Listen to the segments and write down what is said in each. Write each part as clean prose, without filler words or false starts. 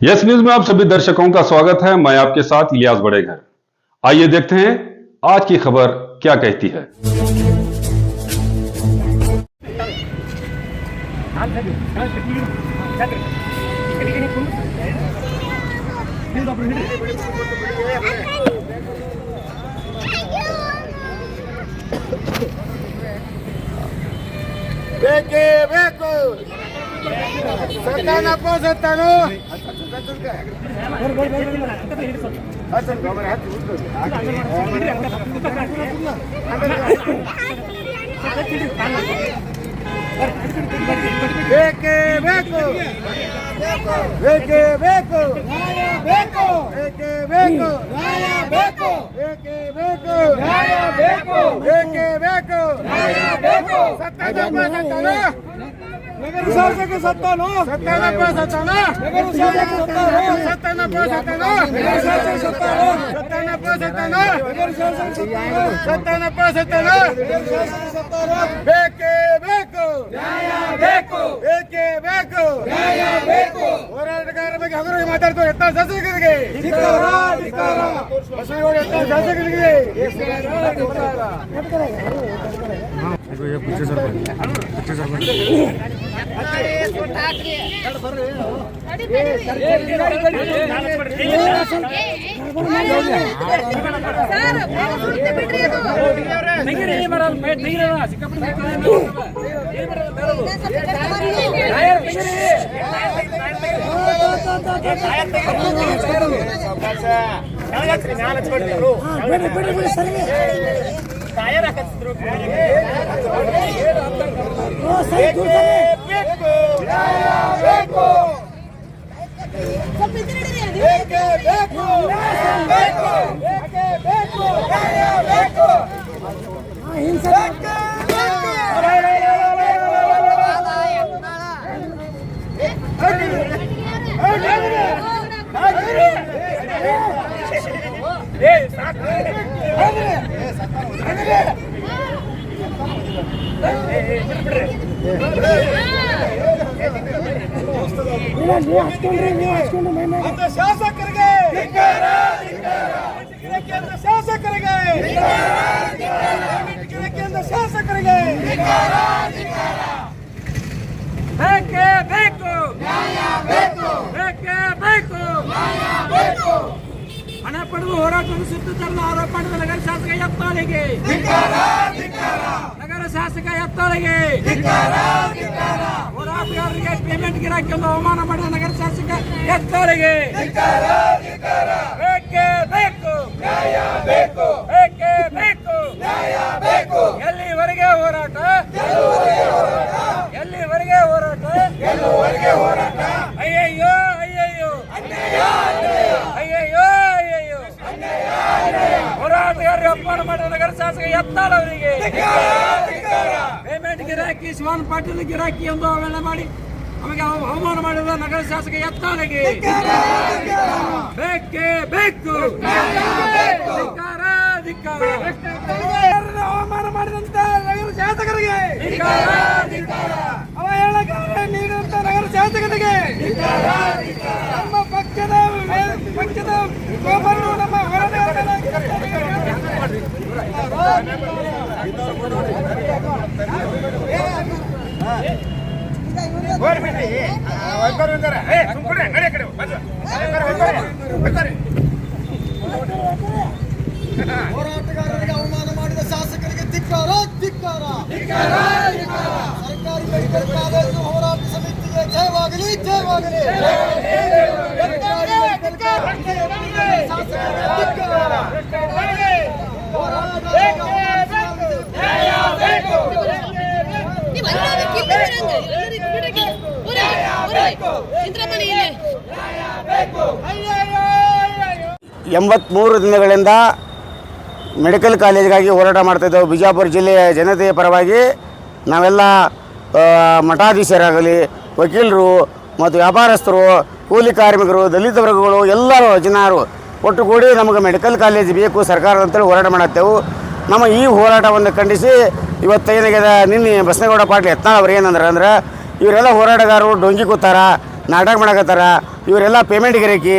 Yes news में आप सभी दर्शकों का स्वागत है। मैं आपके साथ इलियास बड़ेघर। आइए देखते हैं आज की खबर क्या कहती है। सत्तानप्पो सत्तानो ಬೇಕೇ ಬೇಕು ಬೇಕೇ ಬೇಕು ಬೇಕು ಬೇಕೇ ಬೇಕು ನ್ಯಾಯ ಬೇಕು ಬೇಕೇ ಬೇಕು ನ್ಯಾಯ ಬೇಕು ಬೇಕೇ ಬೇಕು ನ್ಯಾಯ ಬೇಕು ಸತ್ತಾನಪ್ಪ ಸತ್ತಾನೋ ನಗರ ಶಾಸಕ ಸತ್ತಾನೋ ಸತ್ತಾನಪ್ಪ ಸತ್ತಾನೋ ನಗರ ಶಾಸಕ ಸತ್ತಾನೋ ಸತ್ತಾನಪ್ಪ ಸತ್ತಾನೋ ನಗರ ಶಾಸಕ ಸತ್ತಾನೋ ಸತ್ತಾನಪ್ಪ ಸತ್ತಾನೋ ನಗರ ಶಾಸಕ ಸತ್ತಾನೋ ಸತ್ತಾನಪ್ಪ ಸತ್ತಾನೋ ನಗರ ಶಾಸಕ ಸತ್ತಾನೋ ಬೇಕೇ ಬೇಕು ನ್ಯಾಯ ಬೇಕು ಬೇಕೇ ಬೇಕು ನ್ಯಾಯ ಬೇಕು ಹೋರಾಟಗಾರರ ಬಗ್ಗೆ ಹಗುರವಾಗಿ ಮಾತಾಡ್ತಾರೆ ಎತ್ತ ಶಾಸಕರಿಗೆ ಧಿಕ್ಕಾರ ಧಿಕ್ಕಾರ ಬಸವನಗೌಡ ಎತ್ತ ಶಾಸಕರಿಗೆ टायर हाकिದ್ರು ಬೇಕು ನ್ಯಾಯ ಬೇಕು ಬೇಕೇ ಬೇಕು ಬೇಕು ಬೇಕೇ ಬೇಕು ನ್ಯಾಯ ಬೇಕು ಹಿಂಸೆ ಶಾಸಕರಿಗೆ ಕೇಂದ್ರ ಶಾಸಕರಿಗೆ ಕೇಂದ್ರ ಶಾಸಕರಿಗೆ ಬೇಕೇ ಬೇಕು ನ್ಯಾಯ ಬೇಕು ಬೇಕೇ ಬೇಕು ನ್ಯಾಯ ಬೇಕು ಹಣ ಪಡೆದು ಹೋರಾಟವನ್ನು ಸುತ್ತುತ್ತರುವ ಆರೋಪ ಮಾಡಿದ ನಗರ ಶಾಸಕ ಎತ್ತಾಳಿಗೆ ನಗರ ಶಾಸಕ ಎತ್ತಾಳಿಗೆ ಹೋರಾಟಗಾರರಿಗೆ ಪೇಮೆಂಟ್ ಗಿರಾಕಿಯನ್ನು ಅವಮಾನ ಮಾಡಿದ ನಗರ ಶಾಸಕ ಎತ್ತಾಳಿಗೆ ಬೇಕೇ ಬೇಕು ನ್ಯಾಯ ಬೇಕು ಬೇಕೇ ಬೇಕು ನ್ಯಾಯ ಬೇಕು ಎಲ್ಲಿವರೆಗೆ ಹೋರಾಟ ಎಲ್ಲಿವರೆಗೆ ಹೋರಾಟ ಎಲ್ಲಿವರೆಗೆ ಹೋರಾಟ ಅಯ್ಯಯ್ಯೋ ಅಯ್ಯಯ್ಯೋ ಅಯ್ಯಯ್ಯೋ ಅಯ್ಯಯ್ಯೋ ಹೋರಾಟಗಾರರಿಗೆ ಅಪಮಾನ ಮಾಡಿದ ನಗರ ಶಾಸಕ ಎತ್ತಾಳ ಅವರಿಗೆ ಪೇಮೆಂಟ್ ಗಿರಾಕಿ ಶಿವನ್ ಪಾಟೀಲ್ ಗಿರಾಕಿ ಎಂದು ಅವೆಲ್ಲ ಮಾಡಿ ನಮಗೆ ಅವಮಾನ ಮಾಡಿದ ನಗರ ಶಾಸಕ ಎತ್ತಾಳಿಗೆ ಬೇಕೇ ಬೇಕು ಅವಮಾನ ಮಾಡಿದಂತ ನಗರ ಶಾಸಕರಿಗೆ ಅವಹೇಳನಕಾರರಿಗೆ ನೀಡಿದಂತ ನಗರ ಶಾಸಕರಿಗೆ ನಮ್ಮ ಪಕ್ಷದ ಗೋಪರು ನಮ್ಮ ಹೋರಾಟಗಾರರಿಗೆ ಅವಮಾನ ಮಾಡಿದ ಶಾಸಕರಿಗೆ ಧಿಕ್ಕಾರ ಧಿಕ್ಕಾರ ಸರ್ಕಾರಿ ಮೆಡಿಕಲ್ ಕಾಲೇಜು ಹೋರಾಟ ಸಮಿತಿಗೆ ಜಯವಾಗಲಿ ಜಯವಾಗಲಿ ಎಂಬತ್ಮೂರು ದಿನಗಳಿಂದ ಮೆಡಿಕಲ್ ಕಾಲೇಜಿಗಾಗಿ ಹೋರಾಟ ಮಾಡ್ತಾಯಿದ್ದೆವು. ಬಿಜಾಪುರ ಜಿಲ್ಲೆಯ ಜನತೆಯ ಪರವಾಗಿ ನಾವೆಲ್ಲ ಮಠಾಧೀಶರಾಗಲಿ, ವಕೀಲರು ಮತ್ತು ವ್ಯಾಪಾರಸ್ಥರು, ಕೂಲಿ ಕಾರ್ಮಿಕರು, ದಲಿತ ವರ್ಗಗಳು ಎಲ್ಲರೂ ಜನರು ಒಟ್ಟುಗೂಡಿ ನಮಗೆ ಮೆಡಿಕಲ್ ಕಾಲೇಜ್ ಬೇಕು ಸರ್ಕಾರ ಅಂತೇಳಿ ಹೋರಾಟ ಮಾಡತ್ತೇವೆ. ನಮ್ಮ ಈ ಹೋರಾಟವನ್ನು ಖಂಡಿಸಿ ಇವತ್ತೇನಾಗಿದೆ ನಿನ್ನೆ ಬಸನಗೌಡ ಪಾಟೀಲ್ ಯತ್ನಾಳ್ ಅವ್ರು ಏನಂದ್ರೆ ಇವರೆಲ್ಲ ಹೋರಾಟಗಾರರು ಡೊಂಗಿ ಕೂತಾರ, ನಾಟಕ ಮಾಡಕತ್ತಾರ. ಇವರೆಲ್ಲ ಪೇಮೆಂಟ್ ಗಿರಾಕಿ,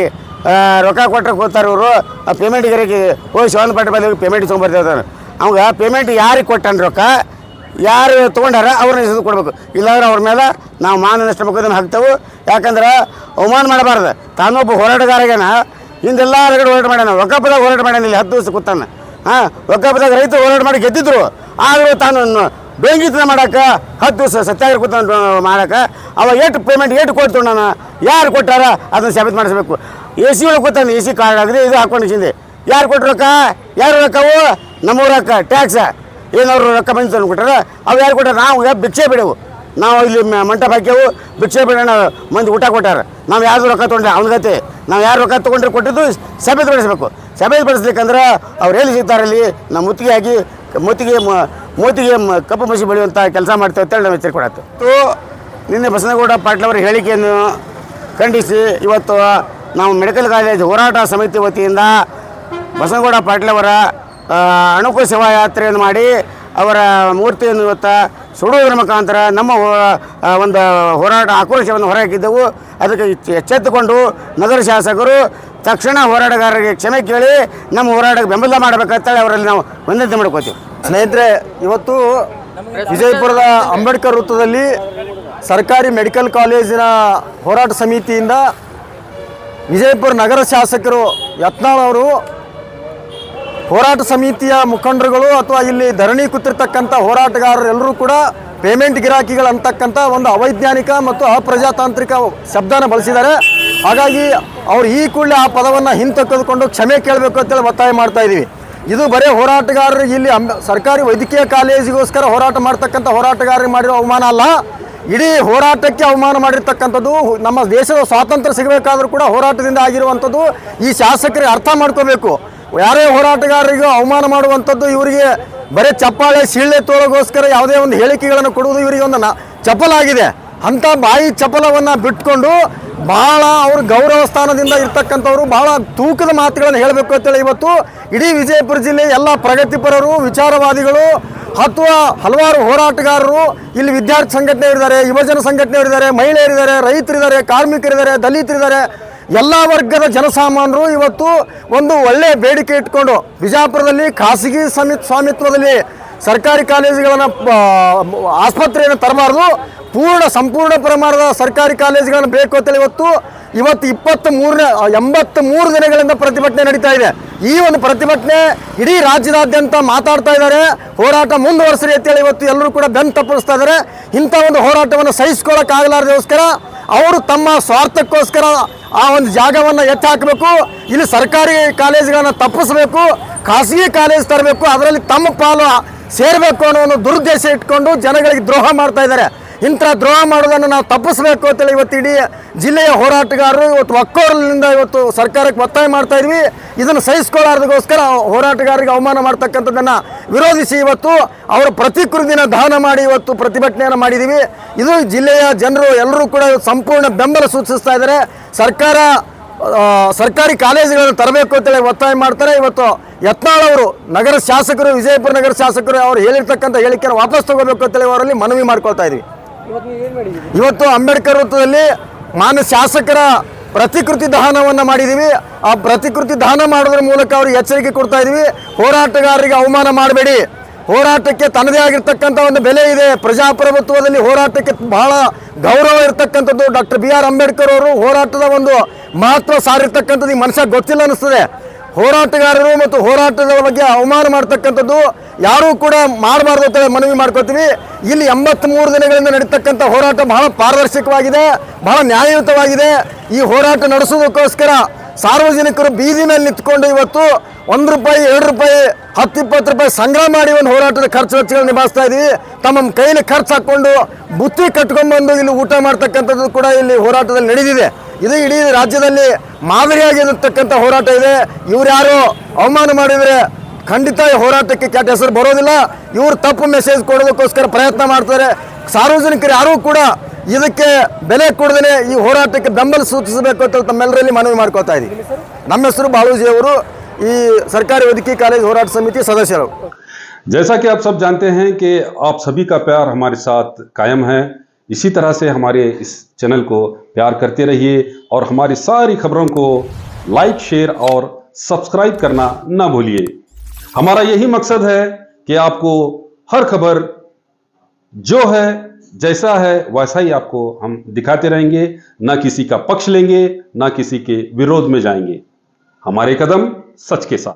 ರೊಕ್ಕ ಕೊಟ್ಟರೆ ಕೂತಾರೆ ಇವರು. ಆ ಪೇಮೆಂಟ್ ಗಿರಾಕಿ ಹೋಗಿ ಶಿವಾನಂದ ಪಾಟೀಲ್ ಬಂದು ಪೇಮೆಂಟ್ ತೊಗೊಂಬರ್ತಿರ್ತಾರೆ. ಅವಾಗ ಪೇಮೆಂಟ್ ಯಾರಿಗೆ ಕೊಟ್ಟಾನ ರೊಕ್ಕ, ಯಾರು ತೊಗೊಂಡಾರ ಅವ್ರನ್ನ ಹೆಸರು ಕೊಡಬೇಕು. ಇಲ್ಲಾಂದ್ರೆ ಅವ್ರ ಮೇಲೆ ನಾವು ಮಾನ ನಷ್ಟ ಮೊಕದ್ದಮೆ ಹಾಕ್ತೇವೆ. ಯಾಕಂದ್ರೆ ಅವಮಾನ ಮಾಡಬಾರ್ದು. ತಾನೊಬ್ಬ ಹೋರಾಟಗಾರಗೇನ ಹಿಂದೆಲ್ಲ ಹೊರಗಡೆ ಹೋರಾಟ ಮಾಡ್ಯಾನ, ಒಕ್ಕಪ್ಪದಾಗ ಹೋರಾಟ ಮಾಡ್ಯಾನ, ಇಲ್ಲಿ 10 ದಿವಸ ಕೂತಾನ. ಒಕ್ಕಪ್ಪದಾಗ ರೈತರು ಹೋರಾಟ ಮಾಡಿ ಗೆದ್ದಿದ್ರು. ಆದರೂ ತಾನು ಬೇಂಗಿತನ ಮಾಡೋಕೆ 10 ದಿವಸ ಸತ್ಯಾಗ್ರಹ ಕೂತ ಮಾಡೋಕೆ ಅವ ಎಷ್ಟು ಪೇಮೆಂಟ್ ಎಷ್ಟು ಕೊಡ್ತು ನಾನು, ಯಾರು ಕೊಟ್ಟಾರ ಅದನ್ನು ಸಾಬೀತು ಮಾಡಿಸ್ಬೇಕು. AC ಒಳಗೆ ಕೂತಾನೆ, AC ಕಾರ್ಡ್ ಆಗದೆ ಇದು ಹಾಕೊಂಡು ಹಿಂದೆ ಯಾರು ಕೊಟ್ಟರು ರೊಕ್ಕ, ಯಾರು ರೊಕ್ಕವು ನಮ್ಮೂರ ರೊಕ್ಕ ಟ್ಯಾಕ್ಸ ಏನವರು ರೊಕ್ಕ ಬಂದು ತಂದು ಕೊಟ್ಟಾರ. ಅವು ಯಾರು ಕೊಟ್ಟಾರ? ನಾವು ಭಿಕ್ಷೆ ಬಿಡೆವು. ನಾವು ಇಲ್ಲಿ ಮಂಟಪ ಹಾಕ್ಯವು, ಭಿಕ್ಷೆ ಬಿಡೋಣ ಮಂದಿ ಊಟ ಕೊಟ್ಟಾರ. ನಾವು ಯಾರು ರೊಕ್ಕ ತೊಗೊಂಡ್ರೆ ಅವ್ನ ಗತಿ. ನಾವು ಯಾರು ರೊಕ್ಕ ತೊಗೊಂಡ್ರೆ ಕೊಟ್ಟಿದ್ದು ಸಾಬೀತುಪಡಿಸ್ಬೇಕು. ಸಾಬೀತುಪಡಿಸ್ಲಿಕ್ಕಂದ್ರೆ ಅವ್ರು ಎಲ್ಲಿ ಸಿಗ್ತಾರಲ್ಲಿ ನಾವು ಮುತ್ತಿಗೆ ಹಾಕಿ ಮೂತಿಗೆ ಕಪ್ಪು ಮಸಿ ಬೆಳೆಯುವಂಥ ಕೆಲಸ ಮಾಡ್ತೇವೆ ಅಂತೇಳಿ ನಾವು ಎಚ್ಚರಿಕೆ ಕೊಡತ್ತೆ. ನಿನ್ನೆ ಬಸನಗೌಡ ಪಾಟೀಲ್ ಅವರ ಹೇಳಿಕೆಯನ್ನು ಖಂಡಿಸಿ ಇವತ್ತು ನಾವು ಮೆಡಿಕಲ್ ಕಾಲೇಜ್ ಹೋರಾಟ ಸಮಿತಿ ವತಿಯಿಂದ ಬಸನಗೌಡ ಪಾಟೀಲ್ ಅವರ ಅಣುಕು ಸೇವಾ ಯಾತ್ರೆಯನ್ನು ಮಾಡಿ ಅವರ ಮೂರ್ತಿಯನ್ನು ಇವತ್ತು ಸುಡುವುದರ ಮುಖಾಂತರ ನಮ್ಮ ಒಂದು ಹೋರಾಟ ಆಕ್ರೋಶವನ್ನು ಹೊರಹಾಕಿದ್ದೆವು. ಅದಕ್ಕೆ ಎಚ್ಚೆತ್ತುಕೊಂಡು ನಗರ ಶಾಸಕರು ತಕ್ಷಣ ಹೋರಾಟಗಾರರಿಗೆ ಕ್ಷಮೆ ಕೇಳಿ ನಮ್ಮ ಹೋರಾಟಕ್ಕೆ ಬೆಂಬಲ ಮಾಡಬೇಕಂತೇಳಿ ಅವರಲ್ಲಿ ನಾವು ವಿನಂತಿ ಮಾಡ್ಕೋತೀವಿ. ಸ್ನೇಹಿತರೆ, ಇವತ್ತು ವಿಜಯಪುರದ ಅಂಬೇಡ್ಕರ್ ವೃತ್ತದಲ್ಲಿ ಸರ್ಕಾರಿ ಮೆಡಿಕಲ್ ಕಾಲೇಜಿನ ಹೋರಾಟ ಸಮಿತಿಯಿಂದ ವಿಜಯಪುರ ನಗರ ಶಾಸಕರು ಯತ್ನಾಳ್ ಅವರು ಹೋರಾಟ ಸಮಿತಿಯ ಮುಖಂಡರುಗಳು ಅಥವಾ ಇಲ್ಲಿ ಧರಣಿ ಕೂತಿರ್ತಕ್ಕಂಥ ಹೋರಾಟಗಾರರು ಎಲ್ಲರೂ ಕೂಡ ಪೇಮೆಂಟ್ ಗಿರಾಕಿಗಳು ಅಂತಕ್ಕಂಥ ಒಂದು ಅವೈಜ್ಞಾನಿಕ ಮತ್ತು ಅಪ್ರಜಾತಾಂತ್ರಿಕ ಶಬ್ದನ ಬಳಸಿದ್ದಾರೆ. ಹಾಗಾಗಿ ಅವ್ರು ಈ ಕೂಡಲೇ ಆ ಪದವನ್ನು ಹಿಂತೆಗೆದುಕೊಂಡು ಕ್ಷಮೆ ಕೇಳಬೇಕು ಅಂತೇಳಿ ಒತ್ತಾಯ ಮಾಡ್ತಾ ಇದ್ದೀವಿ. ಇದು ಬರೀ ಹೋರಾಟಗಾರರಿಗೆ ಇಲ್ಲಿ ಸರ್ಕಾರಿ ವೈದ್ಯಕೀಯ ಕಾಲೇಜಿಗೋಸ್ಕರ ಹೋರಾಟ ಮಾಡ್ತಕ್ಕಂಥ ಹೋರಾಟಗಾರರಿಗೆ ಮಾಡಿರೋ ಅವಮಾನ ಅಲ್ಲ, ಇಡೀ ಹೋರಾಟಕ್ಕೆ ಅವಮಾನ ಮಾಡಿರ್ತಕ್ಕಂಥದ್ದು. ನಮ್ಮ ದೇಶದ ಸ್ವಾತಂತ್ರ್ಯ ಸಿಗಬೇಕಾದ್ರೂ ಕೂಡ ಹೋರಾಟದಿಂದ ಆಗಿರುವಂಥದ್ದು ಈ ಶಾಸಕರಿಗೆ ಅರ್ಥ ಮಾಡ್ಕೋಬೇಕು. ಯಾರೇ ಹೋರಾಟಗಾರರಿಗೂ ಅವಮಾನ ಮಾಡುವಂಥದ್ದು ಇವರಿಗೆ ಬರೀ ಚಪ್ಪಾಳೆ ಸೀಳೆ ತೋಳಗೋಸ್ಕರ ಯಾವುದೇ ಒಂದು ಹೇಳಿಕೆಗಳನ್ನು ಕೊಡುವುದು ಇವರಿಗೆ ಒಂದು ಚಪಲಾಗಿದೆ. ಅಂಥ ಬಾಯಿ ಚಪಲವನ್ನು ಬಿಟ್ಕೊಂಡು ಭಾಳ ಅವರು ಗೌರವ ಸ್ಥಾನದಿಂದ ಇರ್ತಕ್ಕಂಥವ್ರು ಭಾಳ ತೂಕದ ಮಾತುಗಳನ್ನು ಹೇಳಬೇಕು ಅಂತೇಳಿ ಇವತ್ತು ಇಡೀ ವಿಜಯಪುರ ಜಿಲ್ಲೆ ಎಲ್ಲ ಪ್ರಗತಿಪರರು, ವಿಚಾರವಾದಿಗಳು ಅಥವಾ ಹಲವಾರು ಹೋರಾಟಗಾರರು ಇಲ್ಲಿ ವಿದ್ಯಾರ್ಥಿ ಸಂಘಟನೆ ಇದ್ದಾರೆ, ಯುವಜನ ಸಂಘಟನೆ ಇದ್ದಾರೆ, ಮಹಿಳೆಯರಿದ್ದಾರೆ, ರೈತರಿದ್ದಾರೆ, ಕಾರ್ಮಿಕರಿದ್ದಾರೆ, ದಲಿತರಿದ್ದಾರೆ, ಎಲ್ಲ ವರ್ಗದ ಜನಸಾಮಾನ್ಯರು ಇವತ್ತು ಒಂದು ಒಳ್ಳೆಯ ಬೇಡಿಕೆ ಇಟ್ಕೊಂಡು ಬಿಜಾಪುರದಲ್ಲಿ ಖಾಸಗಿ ಸ್ವಾಮಿತ್ವದಲ್ಲಿ ಸರ್ಕಾರಿ ಕಾಲೇಜುಗಳನ್ನು ಆಸ್ಪತ್ರೆಯನ್ನು ತರಬಾರ್ದು, ಸಂಪೂರ್ಣ ಪ್ರಮಾಣದ ಸರ್ಕಾರಿ ಕಾಲೇಜುಗಳನ್ನು ಬೇಕು ಅಂತೇಳಿ ಇವತ್ತು 83 ದಿನಗಳಿಂದ ಪ್ರತಿಭಟನೆ ನಡೀತಾ ಇದೆ. ಈ ಒಂದು ಪ್ರತಿಭಟನೆ ಇಡೀ ರಾಜ್ಯದಾದ್ಯಂತ ಮಾತಾಡ್ತಾ ಇದ್ದಾರೆ. ಹೋರಾಟ ಮುಂದುವರಿಸ್ರಿ ಅಂತೇಳಿ ಇವತ್ತು ಎಲ್ಲರೂ ಕೂಡ ಬೆನ್ನು ತಪ್ಪಿಸ್ತಾ ಇದ್ದಾರೆ. ಇಂಥ ಒಂದು ಹೋರಾಟವನ್ನು ಸಹಿಸ್ಕೊಳ್ಳೋಕ್ಕಾಗಲಾರ್ದೋಸ್ಕರ ಅವರು ತಮ್ಮ ಸ್ವಾರ್ಥಕ್ಕೋಸ್ಕರ ಆ ಒಂದು ಜಾಗವನ್ನು ಎತ್ತಿ ಹಾಕಬೇಕು. ಇಲ್ಲಿ ಸರ್ಕಾರಿ ಕಾಲೇಜುಗಳನ್ನು ತಪ್ಪಿಸಬೇಕು, ಖಾಸಗಿ ಕಾಲೇಜ್ ತರಬೇಕು, ಅದರಲ್ಲಿ ತಮ್ಮ ಪಾಲು ಸೇರಬೇಕು ಅನ್ನೋ ಒಂದು ದುರುದ್ದೇಶ ಇಟ್ಕೊಂಡು ಜನಗಳಿಗೆ ದ್ರೋಹ ಮಾಡ್ತಾ ಇದ್ದಾರೆ. ಇಂಥ ದ್ರೋಹ ಮಾಡೋದನ್ನು ನಾವು ತಪ್ಪಿಸಬೇಕು ಅಂತೇಳಿ ಇವತ್ತು ಇಡೀ ಜಿಲ್ಲೆಯ ಹೋರಾಟಗಾರರು ಇವತ್ತು ಒಕ್ಕೊರಲಿನಿಂದ ಇವತ್ತು ಸರ್ಕಾರಕ್ಕೆ ಒತ್ತಾಯ ಮಾಡ್ತಾ ಇದ್ವಿ. ಇದನ್ನು ಸಹಿಸ್ಕೊಳ್ಳಾರ್ದಗೋಸ್ಕರ ಹೋರಾಟಗಾರರಿಗೆ ಅವಮಾನ ಮಾಡ್ತಕ್ಕಂಥದ್ದನ್ನು ವಿರೋಧಿಸಿ ಇವತ್ತು ಅವರ ಪ್ರತಿಕೃತಿನ ದಹನ ಮಾಡಿ ಇವತ್ತು ಪ್ರತಿಭಟನೆಯನ್ನು ಮಾಡಿದ್ದೀವಿ. ಇದು ಜಿಲ್ಲೆಯ ಜನರು ಎಲ್ಲರೂ ಕೂಡ ಸಂಪೂರ್ಣ ಬೆಂಬಲ ಸೂಚಿಸ್ತಾ ಇದ್ದಾರೆ. ಸರ್ಕಾರಿ ಕಾಲೇಜುಗಳನ್ನು ತರಬೇಕು ಅಂತೇಳಿ ಒತ್ತಾಯ ಮಾಡ್ತಾರೆ. ಇವತ್ತು ಯತ್ನಾಳ್ ಅವರು ನಗರ ಶಾಸಕರು, ವಿಜಯಪುರ ನಗರ ಶಾಸಕರು ಅವರು ಹೇಳಿರ್ತಕ್ಕಂಥ ಹೇಳಿಕೆಯನ್ನು ವಾಪಸ್ ತಗೋಬೇಕು ಅಂತೇಳಿ ಅವರಲ್ಲಿ ಮನವಿ ಮಾಡ್ಕೊಳ್ತಾ ಇದ್ವಿ. ಇವತ್ತು ಅಂಬೇಡ್ಕರ್ ವೃತ್ತದಲ್ಲಿ ಮಾನ್ಯ ಶಾಸಕರ ಪ್ರತಿಕೃತಿ ದಹನವನ್ನು ಮಾಡಿದ್ದೀವಿ. ಆ ಪ್ರತಿಕೃತಿ ದಹನ ಮಾಡೋದ್ರ ಮೂಲಕ ಅವ್ರಿಗೆ ಎಚ್ಚರಿಕೆ ಕೊಡ್ತಾ ಇದ್ದೀವಿ. ಹೋರಾಟಗಾರರಿಗೆ ಅವಮಾನ ಮಾಡಬೇಡಿ, ಹೋರಾಟಕ್ಕೆ ತನ್ನದೇ ಆಗಿರ್ತಕ್ಕಂಥ ಒಂದು ಬೆಲೆ ಇದೆ. ಪ್ರಜಾಪ್ರಭುತ್ವದಲ್ಲಿ ಹೋರಾಟಕ್ಕೆ ಬಹಳ ಗೌರವ ಇರತಕ್ಕಂಥದ್ದು. ಡಾಕ್ಟರ್ BR ಅಂಬೇಡ್ಕರ್ ಅವರು ಹೋರಾಟದ ಒಂದು ಮಹತ್ವ ಸಾರಿರ್ತಕ್ಕಂಥದ್ದು ಈ ಮನುಷ್ಯ ಗೊತ್ತಿಲ್ಲ ಅನ್ನಿಸ್ತದೆ. ಹೋರಾಟಗಾರರು ಮತ್ತು ಹೋರಾಟದ ಬಗ್ಗೆ ಅವಮಾನ ಮಾಡ್ತಕ್ಕಂಥದ್ದು ಯಾರೂ ಕೂಡ ಮಾಡಬಾರ್ದು ಅಂತೇಳಿ ಮನವಿ ಮಾಡ್ಕೋತೀವಿ. ಇಲ್ಲಿ 83 ದಿನಗಳಿಂದ ನಡೀತಕ್ಕಂಥ ಹೋರಾಟ ಬಹಳ ಪಾರದರ್ಶಕವಾಗಿದೆ, ಬಹಳ ನ್ಯಾಯಯುತವಾಗಿದೆ. ಈ ಹೋರಾಟ ನಡೆಸೋದಕ್ಕೋಸ್ಕರ ಸಾರ್ವಜನಿಕರು ಬೀದಿ ಮೇಲೆ ನಿಂತ್ಕೊಂಡು ಇವತ್ತು ₹1, ₹2, ₹10, ₹20 ಸಂಗ್ರಹ ಮಾಡಿ ಒಂದು ಹೋರಾಟದ ಖರ್ಚು ವೆಚ್ಚಗಳು ನಿಭಾಯಿಸ್ತಾ ಇದ್ದೀವಿ. ತಮ್ಮ ಕೈಲಿ ಖರ್ಚು ಹಾಕ್ಕೊಂಡು ಬುತ್ತಿ ಕಟ್ಕೊಂಡ್ಬಂದು ಇಲ್ಲಿ ಊಟ ಮಾಡ್ತಕ್ಕಂಥದ್ದು ಕೂಡ ಇಲ್ಲಿ ಹೋರಾಟದಲ್ಲಿ ನಡೆದಿದೆ. ಇದು ಇಡೀ ರಾಜ್ಯದಲ್ಲಿ ಮಾದರಿಯಾಗಿರತಕ್ಕಂಥ ಹೋರಾಟ ಇದೆ. ಇವ್ರು ಯಾರು ಅವಮಾನ ಮಾಡಿದರೆ ಖಂಡಿತ ಈ ಹೋರಾಟಕ್ಕೆ ಕೆಟ್ಟ ಹೆಸರು ಬರೋದಿಲ್ಲ. ಇವರು ತಪ್ಪು ಮೆಸೇಜ್ ಕೊಡೋದಕ್ಕೋಸ್ಕರ ಪ್ರಯತ್ನ ಮಾಡ್ತಾರೆ. ಸಾರ್ವಜನಿಕರು ಯಾರೂ ಕೂಡ ಇದಕ್ಕೆ ಬೆಲೆ ಕೊಡದೇ ಈ ಹೋರಾಟಕ್ಕೆ ಬೆಂಬಲ ಸೂಚಿಸಬೇಕು ಅಂತ ತಮ್ಮೆಲ್ಲರಲ್ಲಿ ಮನವಿ ಮಾಡ್ಕೋತಾ ಇದ್ದೀವಿ. ನಮ್ಮ ಹೆಸರು ಬಾಳೂಜಿ ಅವರು, ಈ ಸರ್ಕಾರಿ वैद्यकीय कॉलेज होराट समिति सदस्य हो। जैसा कि आप सब जानते हैं कि आप सभी का प्यार हमारे साथ कायम है। इसी तरह से हमारे इस चैनल को प्यार करते रहिए और हमारी सारी खबरों को लाइक, शेयर और सब्सक्राइब करना ना भूलिए। हमारा यही मकसद है कि आपको हर खबर जो है, जैसा है वैसा ही आपको हम दिखाते रहेंगे, ना किसी का पक्ष लेंगे, ना किसी के विरोध में जाएंगे। हमारे कदम सच के साथ।